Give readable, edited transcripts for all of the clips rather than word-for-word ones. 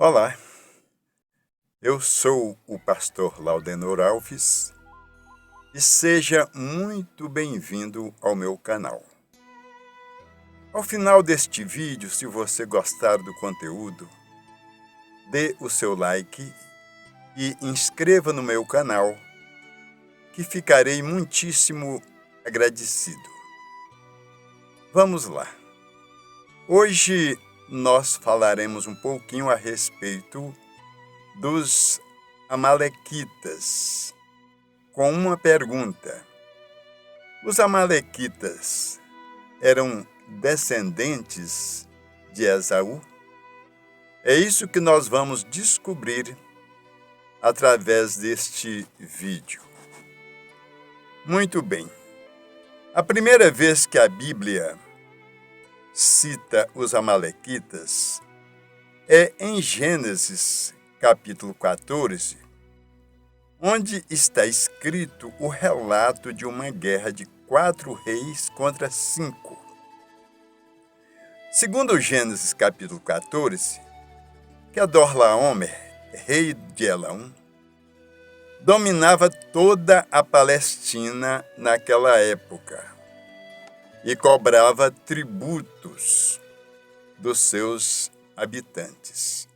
Olá, eu sou o pastor Laudenor Alves e seja muito bem-vindo ao meu canal. Ao final deste vídeo, se você gostar do conteúdo, dê o seu like e inscreva no meu canal, que ficarei muitíssimo agradecido. Vamos lá. Hoje nós falaremos um pouquinho a respeito dos amalequitas, com uma pergunta. Os amalequitas eram descendentes de Esaú? É isso que nós vamos descobrir através deste vídeo. Muito bem. A primeira vez que a Bíblia cita os amalequitas é em Gênesis, capítulo 14, onde está escrito o relato de uma guerra de 4 reis contra 5. Segundo Gênesis, capítulo 14, Quedorlaomer, rei de Elão, dominava toda a Palestina naquela época e cobrava tributos dos seus habitantes.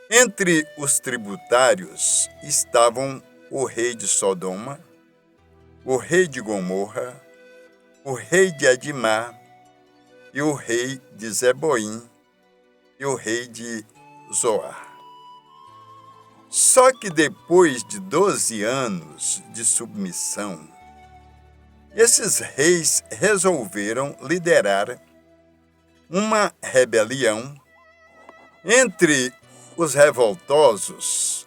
Entre os tributários estavam o rei de Sodoma, o rei de Gomorra, o rei de Adimá, e o rei de Zeboim, e o rei de Zoar. Só que depois de 12 anos de submissão, esses reis resolveram liderar uma rebelião. Entre os revoltosos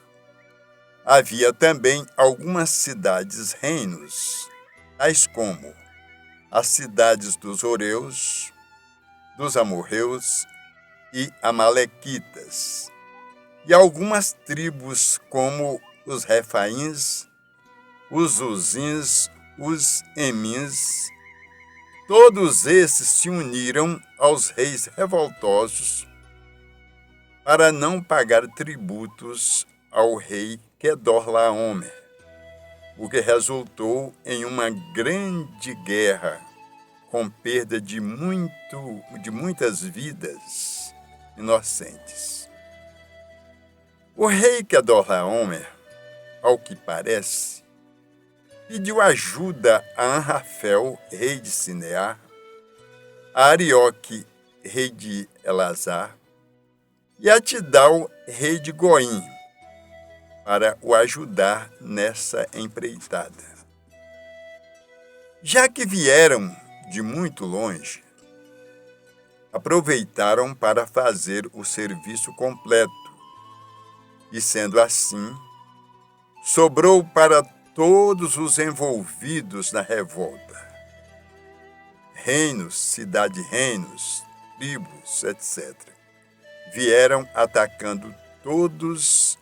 havia também algumas cidades-reinos, tais como as cidades dos Horeus, dos Amorreus e Amalequitas, e algumas tribos como os Refaíns, os Uzins, os Emins. Todos esses se uniram aos reis revoltosos para não pagar tributos ao rei Quedorlaomer, o que resultou em uma grande guerra com perda de muitas vidas inocentes. O rei Quedorlaomer, ao que parece, pediu ajuda a Anrafel, rei de Sinear, a Arioque, rei de Elazar, e a Tidal, rei de Goim, para o ajudar nessa empreitada. Já que vieram de muito longe, aproveitaram para fazer o serviço completo, e sendo assim, sobrou para todos os envolvidos na revolta: reinos, cidade-reinos, tribos, etc. Vieram atacando todos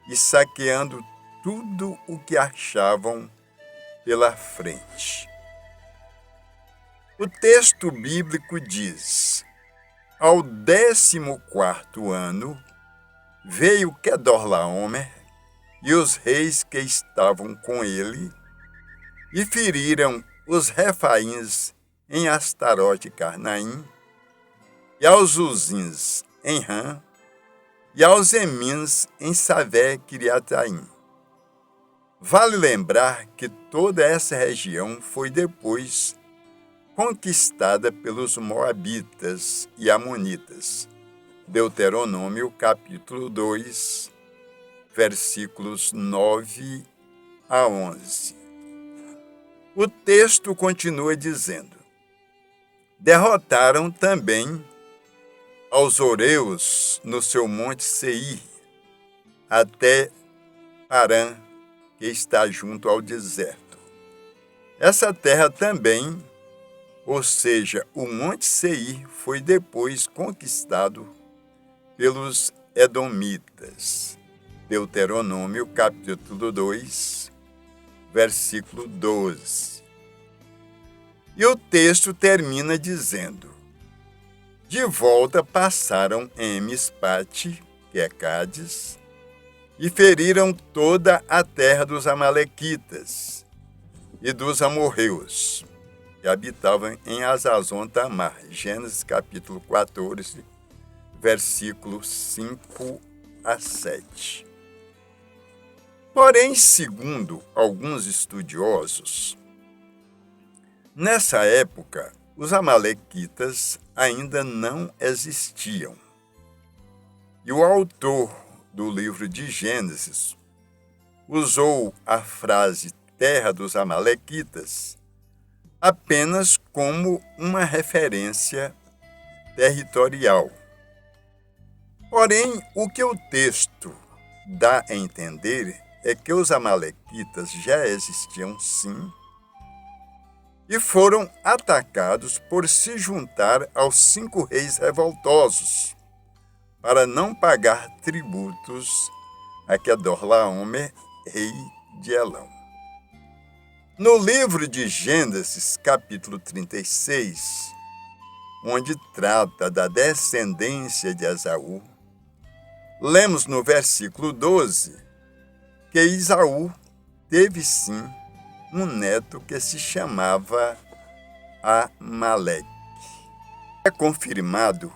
e saqueando tudo o que achavam pela frente. O texto bíblico diz: ao 14º ano, veio Quedorlaomer e os reis que estavam com ele, e feriram os Refaíns em Astarote e Carnaim, e aos Uzins em Ram, e aos Emins em Savé Quiriataim. Vale lembrar que toda essa região foi depois conquistada pelos Moabitas e Amonitas. Deuteronômio capítulo 2, versículos 9 a 11. O texto continua dizendo: derrotaram também aos Horeus no seu monte Seir, até Parã, que está junto ao deserto. Essa terra também, ou seja, o monte Seir, foi depois conquistado pelos Edomitas. Deuteronômio capítulo 2, versículo 12. E o texto termina dizendo: de volta passaram em Mispate que é Cádiz, e feriram toda a terra dos amalequitas e dos amorreus, que habitavam em Hazazon Tamar. Gênesis capítulo 14, versículos 5 a 7. Porém, segundo alguns estudiosos, nessa época, os amalequitas ainda não existiam. E o autor do livro de Gênesis usou a frase terra dos amalequitas apenas como uma referência territorial. Porém, o que o texto dá a entender é que os amalequitas já existiam sim e foram atacados por se juntar aos 5 reis revoltosos para não pagar tributos a Quedorlaomer, rei de Elão. No livro de Gênesis, capítulo 36, onde trata da descendência de Esaú, lemos no versículo 12 que Esaú teve sim um neto que se chamava Amaleque. É confirmado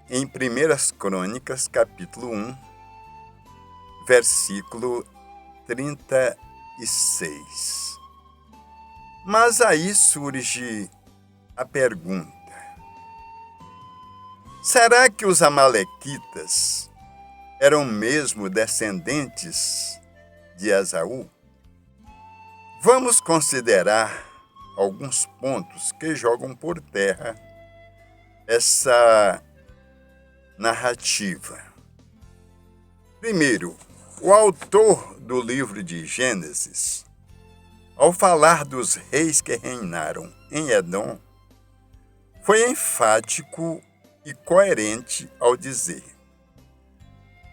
em 1 Crônicas, capítulo 1, versículo 36. Mas aí surge a pergunta: será que os amalequitas eram mesmo descendentes de Esaú? Vamos considerar alguns pontos que jogam por terra essa narrativa. Primeiro, o autor do livro de Gênesis, ao falar dos reis que reinaram em Edom, foi enfático e coerente ao dizer: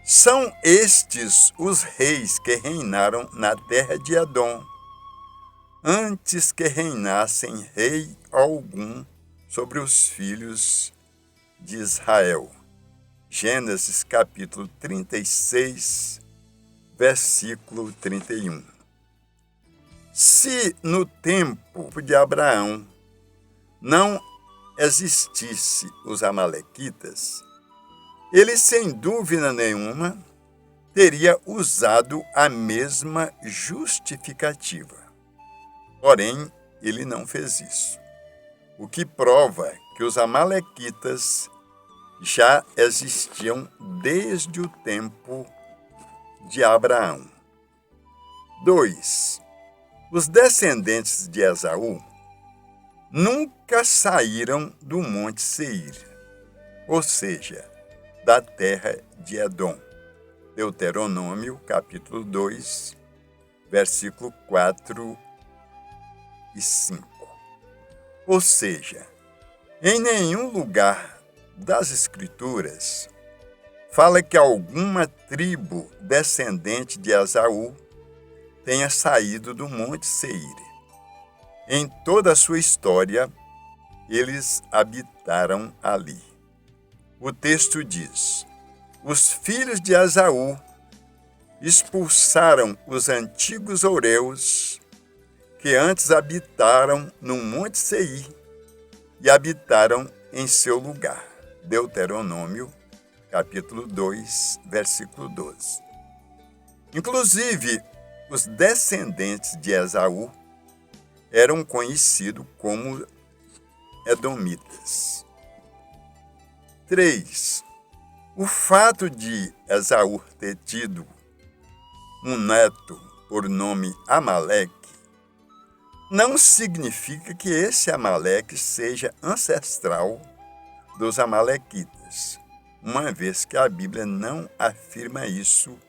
são estes os reis que reinaram na terra de Edom, antes que reinassem rei algum sobre os filhos de Israel. Gênesis capítulo 36, versículo 31. Se no tempo de Abraão não existisse os amalequitas, ele sem dúvida nenhuma teria usado a mesma justificativa. Porém, ele não fez isso, o que prova que os amalequitas já existiam desde o tempo de Abraão. 2. Os descendentes de Esaú nunca saíram do Monte Seir, ou seja, da terra de Edom. Deuteronômio, capítulo 2, versículo 4 e 5. Ou seja, em nenhum lugar das Escrituras fala que alguma tribo descendente de Esaú tenha saído do Monte Seir. Em toda a sua história, eles habitaram ali. O texto diz: os filhos de Esaú expulsaram os antigos oureus que antes habitaram no Monte Seir e habitaram em seu lugar. Deuteronômio, capítulo 2, versículo 12. Inclusive, os descendentes de Esaú eram conhecidos como edomitas. 3. O fato de Esaú ter tido um neto por nome Amaleque não significa que esse Amaleque seja ancestral dos amalequitas, uma vez que a Bíblia não afirma isso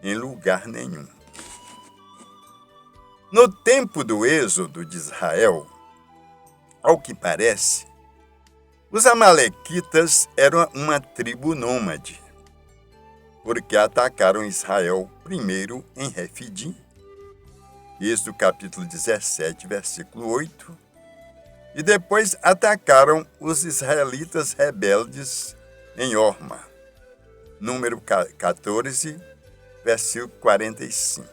em lugar nenhum. No tempo do êxodo de Israel, ao que parece, os amalequitas eram uma tribo nômade, porque atacaram Israel primeiro em Refidim, Êxodo capítulo 17, versículo 8, e depois atacaram os israelitas rebeldes em Orma, número 14, versículo 45.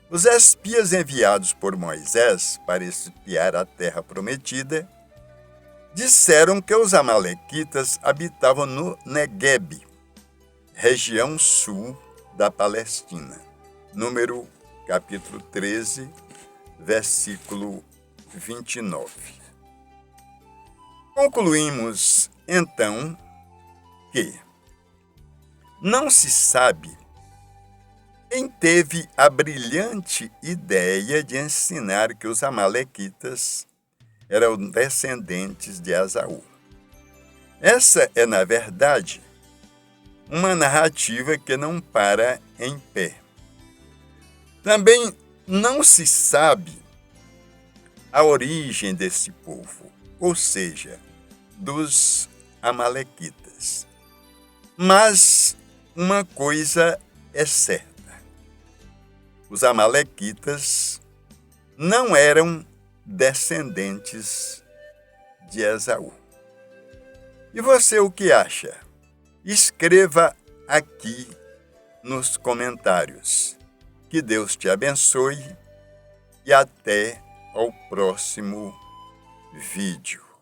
Os espias enviados por Moisés para espiar a terra prometida disseram que os amalequitas habitavam no Negueb, região sul da Palestina. Número capítulo 13, versículo 29. Concluímos, então, que não se sabe quem teve a brilhante ideia de ensinar que os amalequitas eram descendentes de Esaú. Essa é, na verdade, uma narrativa que não para em pé. Também não se sabe a origem desse povo, ou seja, dos amalequitas. Mas uma coisa é certa: os amalequitas não eram descendentes de Esaú. E você o que acha? Escreva aqui nos comentários. Que Deus te abençoe e até ao próximo vídeo.